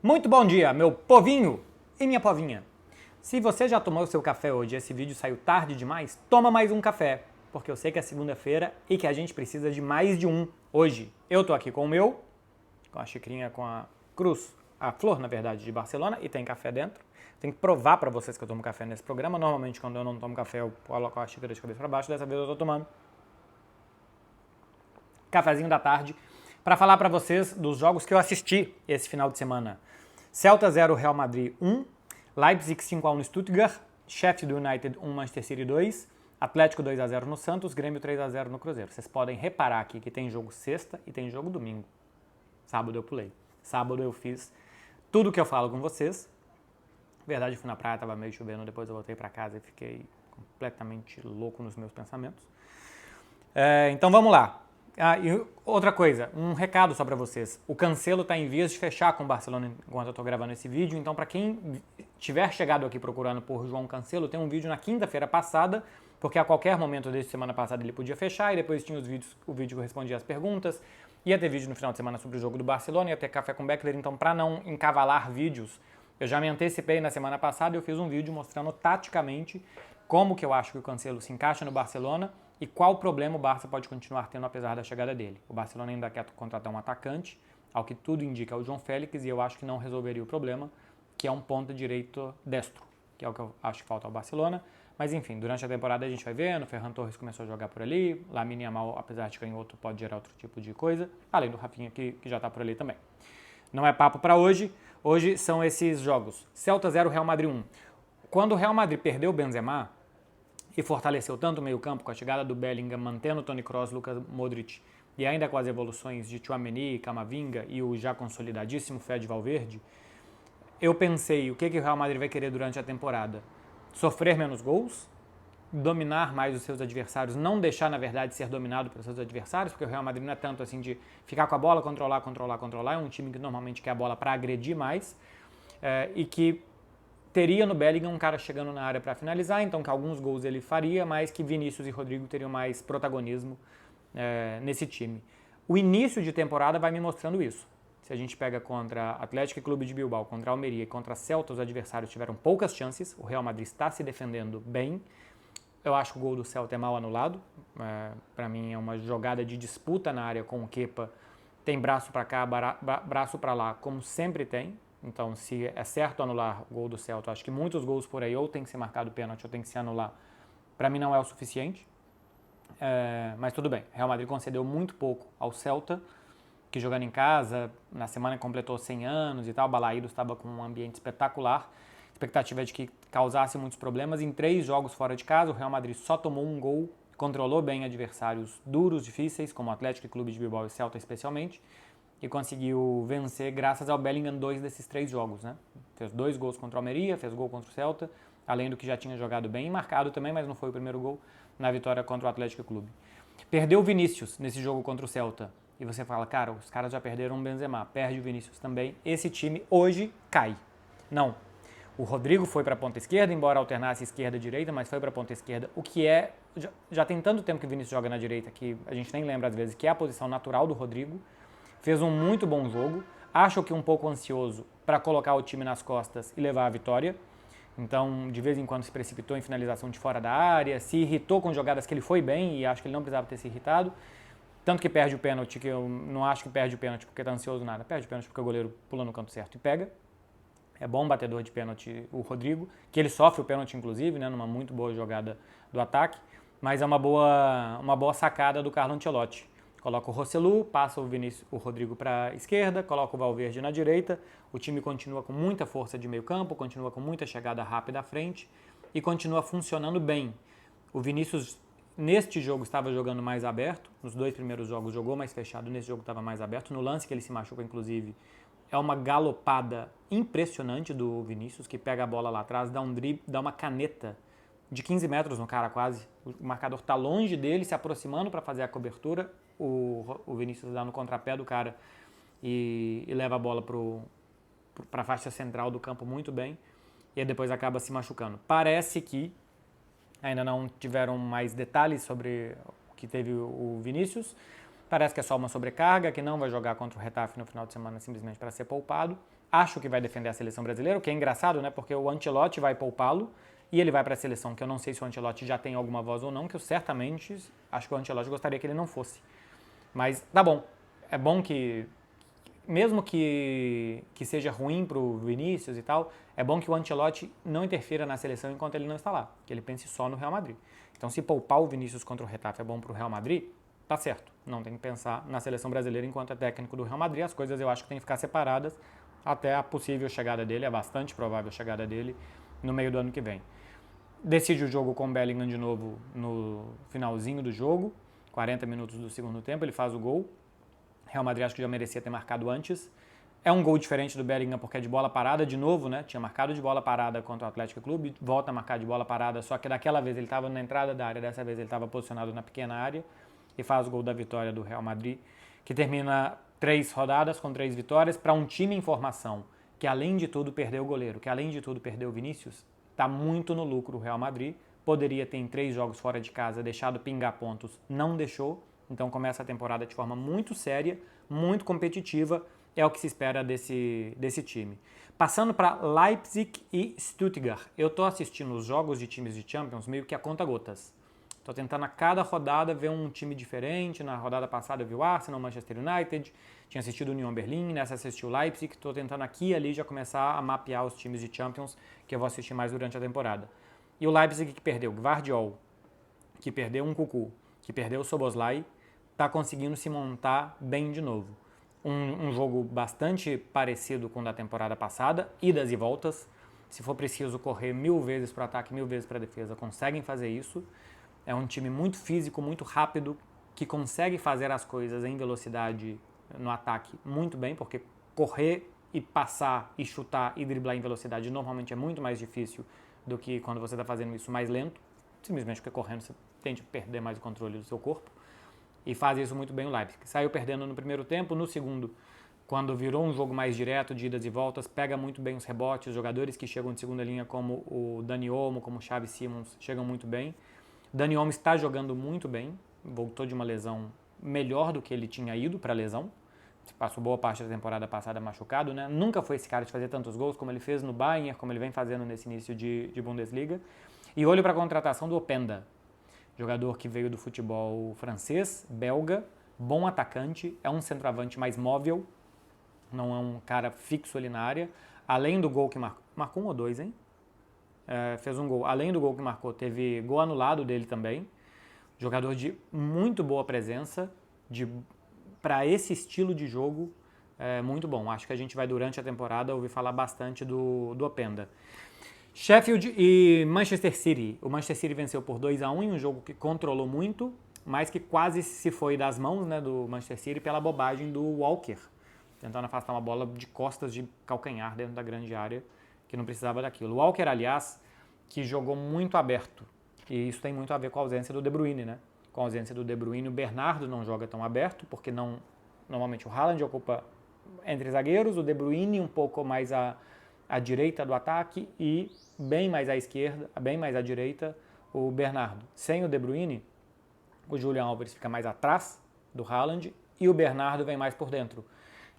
Muito bom dia, meu povinho e minha povinha. Se você já tomou o seu café hoje e esse vídeo saiu tarde demais, toma mais um café, porque eu sei que é segunda-feira e que a gente precisa de mais de um hoje. Eu tô aqui com o meu, com a xicrinha com a cruz, a flor, na verdade, de Barcelona, e tem café dentro. Tenho que provar pra vocês que eu tomo café nesse programa. Normalmente, quando eu não tomo café, eu coloco a xícara de cabeça pra baixo. Dessa vez eu tô tomando cafezinho da tarde para falar para vocês dos jogos que eu assisti esse final de semana. Celta 0, Real Madrid 1, Leipzig 5-1 no Stuttgart, Sheffield United 1, Manchester City 2, Atlético 2-0 no Santos, Grêmio 3-0 no Cruzeiro. Vocês podem reparar aqui que tem jogo sexta e tem jogo domingo. Sábado eu pulei. Sábado eu fiz tudo que eu falo com vocês. Na verdade, eu fui na praia, tava meio chovendo, depois eu voltei para casa e fiquei completamente louco nos meus pensamentos. Então vamos lá. E outra coisa, um recado só para vocês. O Cancelo está em vias de fechar com o Barcelona enquanto eu estou gravando esse vídeo. Então, para quem tiver chegado aqui procurando por João Cancelo, tem um vídeo na quinta-feira passada, porque a qualquer momento desde semana passada ele podia fechar, e depois tinha o vídeo que respondia as perguntas. Ia ter vídeo no final de semana sobre o jogo do Barcelona, ia ter café com Beckler. Então, para não encavalar vídeos, eu já me antecipei na semana passada e eu fiz um vídeo mostrando taticamente como que eu acho que o Cancelo se encaixa no Barcelona e qual problema o Barça pode continuar tendo apesar da chegada dele. O Barcelona ainda quer contratar um atacante, ao que tudo indica é o João Félix, e eu acho que não resolveria o problema, que é um ponta direito destro, que é o que eu acho que falta ao Barcelona. Mas enfim, durante a temporada a gente vai vendo, o Ferran Torres começou a jogar por ali, Lamine Yamal, apesar de canhoto, pode gerar outro tipo de coisa, além do Rafinha que já está por ali também. Não é papo para hoje, hoje são esses jogos. Celta 0, Real Madrid 1. Quando o Real Madrid perdeu o Benzema, e fortaleceu tanto o meio-campo com a chegada do Bellingham, mantendo Toni Kroos, Luka Modric e ainda com as evoluções de Tchouaméni, Camavinga e o já consolidadíssimo Fede Valverde, eu pensei, o que o Real Madrid vai querer durante a temporada? Sofrer menos gols, dominar mais os seus adversários, não deixar, na verdade, ser dominado pelos seus adversários, porque o Real Madrid não é tanto assim de ficar com a bola, controlar, é um time que normalmente quer a bola para agredir mais, e que teria no Bellingham um cara chegando na área para finalizar, então que alguns gols ele faria, mas que Vinícius e Rodrigo teriam mais protagonismo nesse time. O início de temporada vai me mostrando isso. Se a gente pega contra Atlético e Clube de Bilbao, contra Almeria e contra Celta, os adversários tiveram poucas chances, o Real Madrid está se defendendo bem. Eu acho que o gol do Celta é mal anulado, para mim é uma jogada de disputa na área com o Kepa, tem braço para cá, braço para lá, como sempre tem. Então, se é certo anular o gol do Celta, acho que muitos gols por aí ou tem que ser marcado pênalti ou tem que se anular. Para mim não é o suficiente, mas tudo bem. Real Madrid concedeu muito pouco ao Celta, que jogando em casa, na semana completou 100 anos e tal, o Balaídos estava com um ambiente espetacular. A expectativa é de que causasse muitos problemas. Em 3 jogos fora de casa, o Real Madrid só tomou um gol, controlou bem adversários duros, difíceis, como o Atlético e Clube de Bilbao e Celta especialmente, e conseguiu vencer graças ao Bellingham 2 desses 3 jogos, né? Fez 2 gols contra o Almeria, fez gol contra o Celta, além do que já tinha jogado bem e marcado também, mas não foi o primeiro gol na vitória contra o Atlético Clube. Perdeu o Vinícius nesse jogo contra o Celta. E você fala, cara, os caras já perderam o Benzema, perde o Vinícius também. Esse time hoje cai. Não. O Rodrigo foi para a ponta esquerda, embora alternasse esquerda e direita, mas foi para a ponta esquerda, o que é... Já tem tanto tempo que o Vinícius joga na direita que a gente nem lembra às vezes que é a posição natural do Rodrigo. Fez um muito bom jogo, acho que um pouco ansioso para colocar o time nas costas e levar a vitória. Então, de vez em quando se precipitou em finalização de fora da área, se irritou com jogadas que ele foi bem e acho que ele não precisava ter se irritado. Tanto que perde o pênalti, que eu não acho que perde o pênalti porque tá ansioso nada. Perde o pênalti porque o goleiro pula no canto certo e pega. É bom batedor de pênalti o Rodrigo, que ele sofre o pênalti inclusive, né, numa muito boa jogada do ataque, mas é uma boa sacada do Carlo Ancelotti. Coloca o Rossellu, passa o Rodrigo para a esquerda, coloca o Valverde na direita, o time continua com muita força de meio campo, continua com muita chegada rápida à frente e continua funcionando bem. O Vinícius, neste jogo, estava jogando mais aberto, nos 2 primeiros jogos jogou mais fechado, nesse jogo estava mais aberto, no lance que ele se machuca, inclusive, é uma galopada impressionante do Vinícius, que pega a bola lá atrás, dá um drible, dá uma caneta de 15 metros no cara quase, o marcador está longe dele, se aproximando para fazer a cobertura, o Vinícius dá no contrapé do cara e leva a bola para a faixa central do campo muito bem, e depois acaba se machucando. Parece que ainda não tiveram mais detalhes sobre o que teve o Vinícius, Parece que é só uma sobrecarga, que não vai jogar contra o Getafe no final de semana simplesmente para ser poupado. Acho que vai defender a seleção brasileira, o que é engraçado, né? Porque o Ancelotti vai poupá-lo e ele vai para a seleção, que eu não sei se o Ancelotti já tem alguma voz ou não, que eu certamente acho que o Ancelotti gostaria que ele não fosse. Mas tá bom. É bom que, mesmo que seja ruim pro Vinícius e tal, é bom que o Ancelotti não interfira na seleção enquanto ele não está lá, que ele pense só no Real Madrid. Então, se poupar o Vinícius contra o Getafe é bom pro Real Madrid, tá certo. Não tem que pensar na seleção brasileira enquanto é técnico do Real Madrid. As coisas eu acho que tem que ficar separadas até a possível chegada dele, é bastante provável a chegada dele no meio do ano que vem. Decide o jogo com o Bellingham de novo no finalzinho do jogo, 40 minutos do segundo tempo, ele faz o gol. Real Madrid acho que já merecia ter marcado antes. É um gol diferente do Bellingham porque é de bola parada de novo, né? Tinha marcado de bola parada contra o Atlético Clube, volta a marcar de bola parada, só que daquela vez ele estava na entrada da área, dessa vez ele estava posicionado na pequena área e faz o gol da vitória do Real Madrid, que termina 3 rodadas com 3 vitórias para um time em formação, que além de tudo perdeu o goleiro, que além de tudo perdeu o Vinícius, está muito no lucro o Real Madrid. Poderia ter em 3 jogos fora de casa deixado pingar pontos, não deixou. Então começa a temporada de forma muito séria, muito competitiva, é o que se espera desse time. Passando para Leipzig e Stuttgart. Eu estou assistindo os jogos de times de Champions meio que a conta-gotas. Estou tentando a cada rodada ver um time diferente. Na rodada passada eu vi o Arsenal, Manchester United, tinha assistido o Union Berlin, nessa assisti o Leipzig. Estou tentando aqui e ali já começar a mapear os times de Champions que eu vou assistir mais durante a temporada. E o Leipzig que perdeu Gvardiol, que perdeu um Cucu, que perdeu o Szoboszlai, está conseguindo se montar bem de novo. Um jogo bastante parecido com o da temporada passada, idas e voltas. Se for preciso correr 1000 vezes para o ataque, 1000 vezes para a defesa, conseguem fazer isso. É um time muito físico, muito rápido, que consegue fazer as coisas em velocidade no ataque muito bem, porque correr e passar e chutar e driblar em velocidade normalmente é muito mais difícil do que quando você está fazendo isso mais lento. Simplesmente porque correndo você tende a perder mais o controle do seu corpo. E faz isso muito bem o Leipzig. Saiu perdendo no primeiro tempo, no segundo, quando virou um jogo mais direto, de idas e voltas, pega muito bem os rebotes, os jogadores que chegam de segunda linha, como o Dani Olmo, como o Xavi Simons, chegam muito bem. Dani Olmo está jogando muito bem, voltou de uma lesão melhor do que ele tinha ido para a lesão, passou boa parte da temporada passada machucado, né? Nunca foi esse cara de fazer tantos gols como ele fez no Bayern, como ele vem fazendo nesse início de Bundesliga. E olho para a contratação do Openda, jogador que veio do futebol francês, belga, bom atacante, é um centroavante mais móvel, não é um cara fixo ali na área. Além do gol que marcou 1 ou 2, hein? Fez um gol. Além do gol que marcou, teve gol anulado dele também. Jogador de muito boa presença, para esse estilo de jogo, muito bom. Acho que a gente vai, durante a temporada, ouvir falar bastante do Openda. Sheffield e Manchester City. O Manchester City venceu por 2-1 em um jogo que controlou muito, mas que quase se foi das mãos, né, do Manchester City pela bobagem do Walker, tentando afastar uma bola de costas de calcanhar dentro da grande área, que não precisava daquilo. O Walker, aliás, que jogou muito aberto, e isso tem muito a ver com a ausência do De Bruyne, né? Com a ausência do De Bruyne, o Bernardo não joga tão aberto, porque normalmente o Haaland ocupa entre zagueiros, o De Bruyne um pouco mais à direita do ataque e bem mais à esquerda, bem mais à direita, o Bernardo. Sem o De Bruyne, o Julian Alvarez fica mais atrás do Haaland e o Bernardo vem mais por dentro.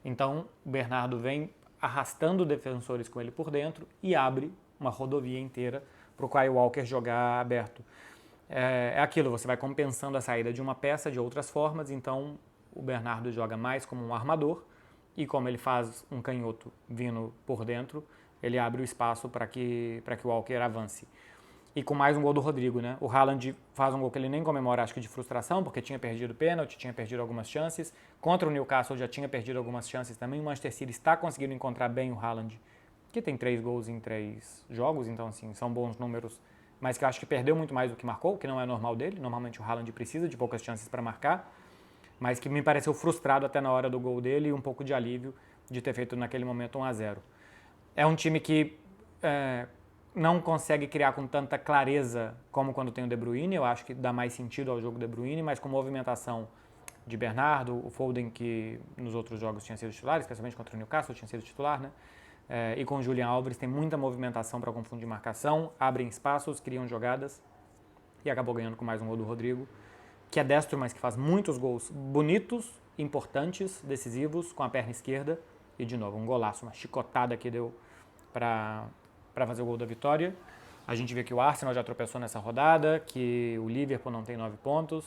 Então, o Bernardo vem arrastando defensores com ele por dentro e abre uma rodovia inteira para o Kyle Walker jogar aberto. É aquilo, você vai compensando a saída de uma peça de outras formas, então o Bernardo joga mais como um armador e como ele faz um canhoto vindo por dentro, ele abre o espaço para que o Walker avance. E com mais um gol do Rodrigo, né? O Haaland faz um gol que ele nem comemora, acho que de frustração, porque tinha perdido o pênalti, tinha perdido algumas chances. Contra o Newcastle já tinha perdido algumas chances também. O Manchester City está conseguindo encontrar bem o Haaland, que tem 3 gols em 3 jogos, então assim, são bons números, mas que eu acho que perdeu muito mais do que marcou, o que não é normal dele. Normalmente o Haaland precisa de poucas chances para marcar, mas que me pareceu frustrado até na hora do gol dele e um pouco de alívio de ter feito naquele momento 1-0. É um time que não consegue criar com tanta clareza como quando tem o De Bruyne. Eu acho que dá mais sentido ao jogo De Bruyne, mas com movimentação de Bernardo, o Foden, que nos outros jogos tinha sido titular, especialmente contra o Newcastle, tinha sido titular, né? E com o Julian Alvarez tem muita movimentação para confundir marcação, abrem espaços, criam jogadas e acabou ganhando com mais um gol do Rodrigo. que é destro, mas que faz muitos gols bonitos, importantes, decisivos, com a perna esquerda. E, de novo, um golaço, uma chicotada que deu para fazer o gol da vitória. A gente vê que o Arsenal já tropeçou nessa rodada, que o Liverpool não tem 9 pontos,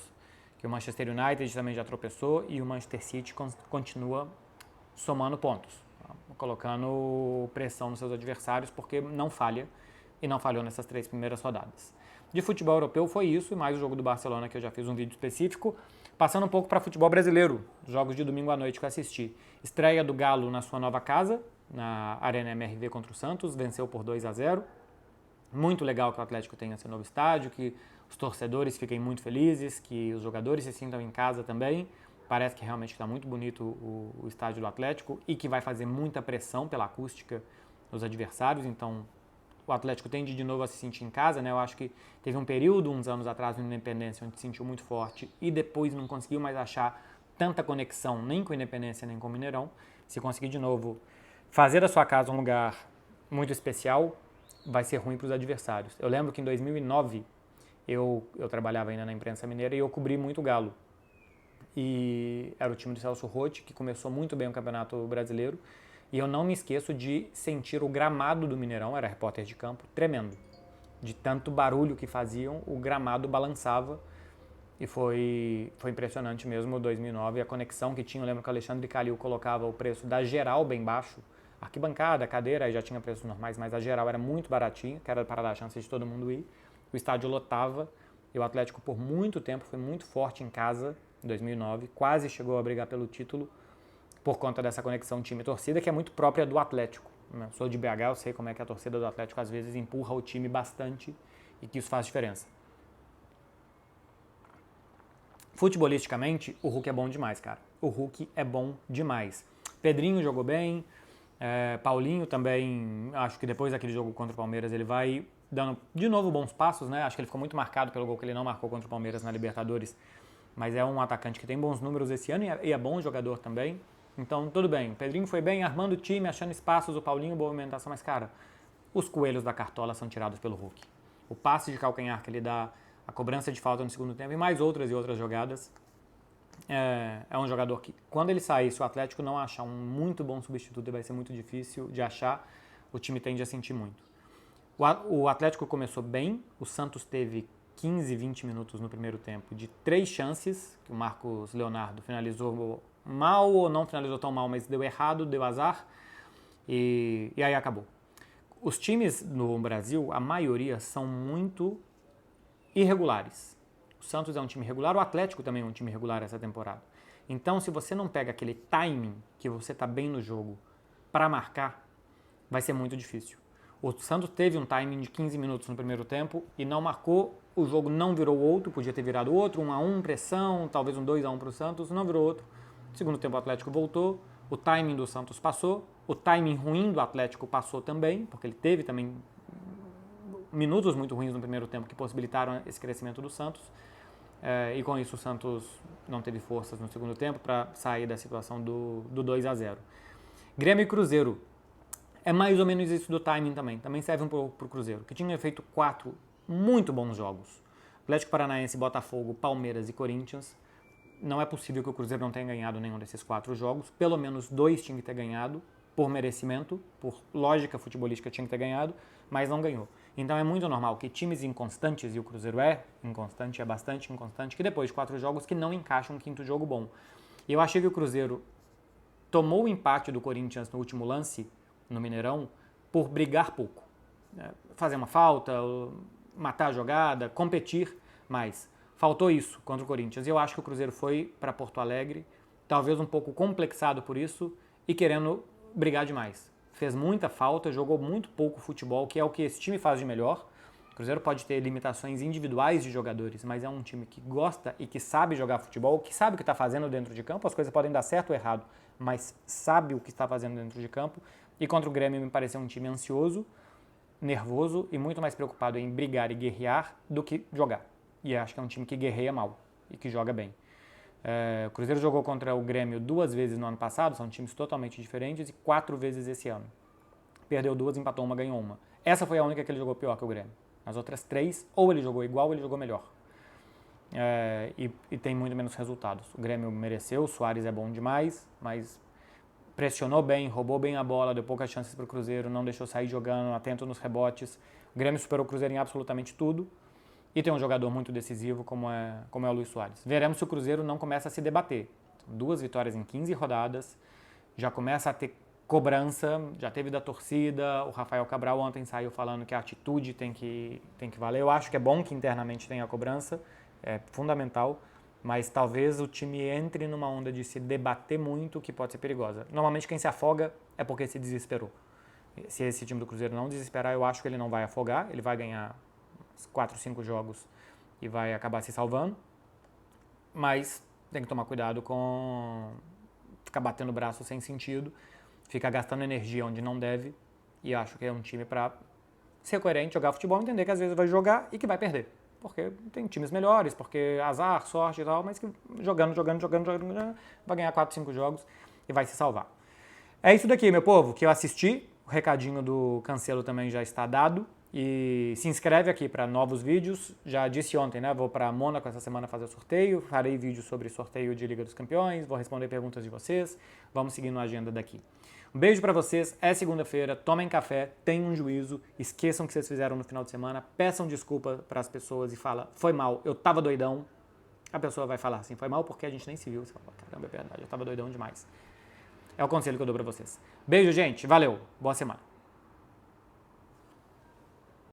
que o Manchester United também já tropeçou e o Manchester City continua somando pontos, colocando pressão nos seus adversários, porque não falha e não falhou nessas 3 primeiras rodadas. De futebol europeu foi isso, e mais o jogo do Barcelona, que eu já fiz um vídeo específico. Passando um pouco para futebol brasileiro, jogos de domingo à noite que eu assisti. Estreia do Galo na sua nova casa, na Arena MRV contra o Santos, venceu por 2-0. Muito legal que o Atlético tenha esse novo estádio, que os torcedores fiquem muito felizes, que os jogadores se sintam em casa também. Parece que realmente está muito bonito o estádio do Atlético e que vai fazer muita pressão pela acústica dos adversários, então o Atlético tende de novo a se sentir em casa, né? Eu acho que teve um período, uns anos atrás, no Independência, onde se sentiu muito forte e depois não conseguiu mais achar tanta conexão nem com o Independência nem com o Mineirão. Se conseguir de novo fazer da sua casa um lugar muito especial, vai ser ruim para os adversários. Eu lembro que em 2009 eu trabalhava ainda na imprensa mineira e eu cobri muito o Galo. E era o time do Celso Roth, que começou muito bem o Campeonato Brasileiro. E eu não me esqueço de sentir o gramado do Mineirão, era repórter de campo, tremendo. De tanto barulho que faziam, o gramado balançava. E foi impressionante mesmo 2009, a conexão que tinha. Eu lembro que o Alexandre Calil colocava o preço da geral bem baixo. Arquibancada, cadeira, aí já tinha preços normais, mas a geral era muito baratinha, que era para dar a chance de todo mundo ir. O estádio lotava. E o Atlético, por muito tempo, foi muito forte em casa, em 2009. Quase chegou a brigar pelo título, por conta dessa conexão time-torcida, que é muito própria do Atlético. Sou de BH, eu sei como é que a torcida do Atlético às vezes empurra o time bastante e que isso faz diferença. Futebolisticamente, o Hulk é bom demais, cara. O Hulk é bom demais. Pedrinho jogou bem, Paulinho também, acho que depois daquele jogo contra o Palmeiras ele vai dando de novo bons passos, né? Acho que ele ficou muito marcado pelo gol que ele não marcou contra o Palmeiras na Libertadores, mas é um atacante que tem bons números esse ano e é bom jogador também. Então, tudo bem. O Pedrinho foi bem, armando o time, achando espaços, o Paulinho, boa movimentação, mas, cara, os coelhos da cartola são tirados pelo Hulk. O passe de calcanhar que ele dá, a cobrança de falta no segundo tempo e mais outras jogadas. É um jogador que, quando ele sair, se o Atlético não achar um muito bom substituto, vai ser muito difícil de achar, o time tende a sentir muito. O Atlético começou bem, o Santos teve 15, 20 minutos no primeiro tempo de 3 chances, que o Marcos Leonardo finalizou mal ou não finalizou tão mal, mas deu errado, deu azar e aí acabou. Os times no Brasil, a maioria são muito irregulares. O Santos é um time regular, o Atlético também é um time regular essa temporada. Então, se você não pega aquele timing que você está bem no jogo para marcar, vai ser muito difícil. O Santos teve um timing de 15 minutos no primeiro tempo e não marcou, o jogo não virou outro, podia ter virado outro, 1-1, pressão, talvez um 2-1 para o Santos, não virou outro. No segundo tempo o Atlético voltou, o timing do Santos passou, o timing ruim do Atlético passou também, porque ele teve também minutos muito ruins no primeiro tempo que possibilitaram esse crescimento do Santos. E com isso o Santos não teve forças no segundo tempo para sair da situação do 2-0. Grêmio e Cruzeiro. É mais ou menos isso do timing também. Também serve um pouco para o Cruzeiro, que tinha feito 4 muito bons jogos. Atlético Paranaense, Botafogo, Palmeiras e Corinthians. Não é possível que o Cruzeiro não tenha ganhado nenhum desses 4 jogos. Pelo menos 2 tinha que ter ganhado, por merecimento, por lógica futebolística tinha que ter ganhado, mas não ganhou. Então é muito normal que times inconstantes, e o Cruzeiro é inconstante, é bastante inconstante, que depois de 4 jogos que não encaixam um quinto jogo bom. E eu achei que o Cruzeiro tomou o empate do Corinthians no último lance, no Mineirão, por brigar pouco. Fazer uma falta, matar a jogada, competir mais. Faltou isso contra o Corinthians. E eu acho que o Cruzeiro foi para Porto Alegre, talvez um pouco complexado por isso, e querendo brigar demais. Fez muita falta, jogou muito pouco futebol, que é o que esse time faz de melhor. O Cruzeiro pode ter limitações individuais de jogadores, mas é um time que gosta e que sabe jogar futebol, que sabe o que está fazendo dentro de campo. As coisas podem dar certo ou errado, mas sabe o que está fazendo dentro de campo. E contra o Grêmio me pareceu um time ansioso, nervoso e muito mais preocupado em brigar e guerrear do que jogar. E acho que é um time que guerreia mal e que joga bem. O Cruzeiro jogou contra o Grêmio 2 vezes no ano passado, são times totalmente diferentes, e 4 vezes esse ano. Perdeu 2, empatou 1, ganhou 1. Essa foi a única que ele jogou pior que o Grêmio. As outras 3, ou ele jogou igual ou ele jogou melhor. e tem muito menos resultados. O Grêmio mereceu, o Soares é bom demais, mas pressionou bem, roubou bem a bola, deu poucas chances para o Cruzeiro, não deixou sair jogando, atento nos rebotes. O Grêmio superou o Cruzeiro em absolutamente tudo e tem um jogador muito decisivo como é o Luis Soares. Veremos se o Cruzeiro não começa a se debater. 2 vitórias em 15 rodadas, já começa a ter cobrança, já teve da torcida, o Rafael Cabral ontem saiu falando que a atitude tem que valer. Eu acho que é bom que internamente tenha a cobrança, é fundamental, mas talvez o time entre numa onda de se debater muito, que pode ser perigosa. Normalmente quem se afoga é porque se desesperou. Se esse time do Cruzeiro não desesperar, eu acho que ele não vai afogar, ele vai ganhar 4, 5 jogos e vai acabar se salvando, mas tem que tomar cuidado com ficar batendo o braço sem sentido, ficar gastando energia onde não deve, e acho que é um time para ser coerente, jogar futebol, entender que às vezes vai jogar e que vai perder. Porque tem times melhores, porque azar, sorte e tal, mas que jogando, vai ganhar 4, 5 jogos e vai se salvar. É isso daqui, meu povo, que eu assisti. O recadinho do Cancelo também já está dado. E se inscreve aqui para novos vídeos. Já disse ontem, né? Vou para Mônaco essa semana fazer o sorteio. Farei vídeo sobre sorteio de Liga dos Campeões. Vou responder perguntas de vocês. Vamos seguindo a agenda daqui. Um beijo pra vocês, é segunda-feira, tomem café, tenham um juízo, esqueçam o que vocês fizeram no final de semana, peçam desculpa pras pessoas e fala, foi mal, eu tava doidão. A pessoa vai falar assim, foi mal porque a gente nem se viu. Você fala, caramba, é verdade, eu tava doidão demais. É o conselho que eu dou pra vocês. Beijo, gente, valeu, boa semana.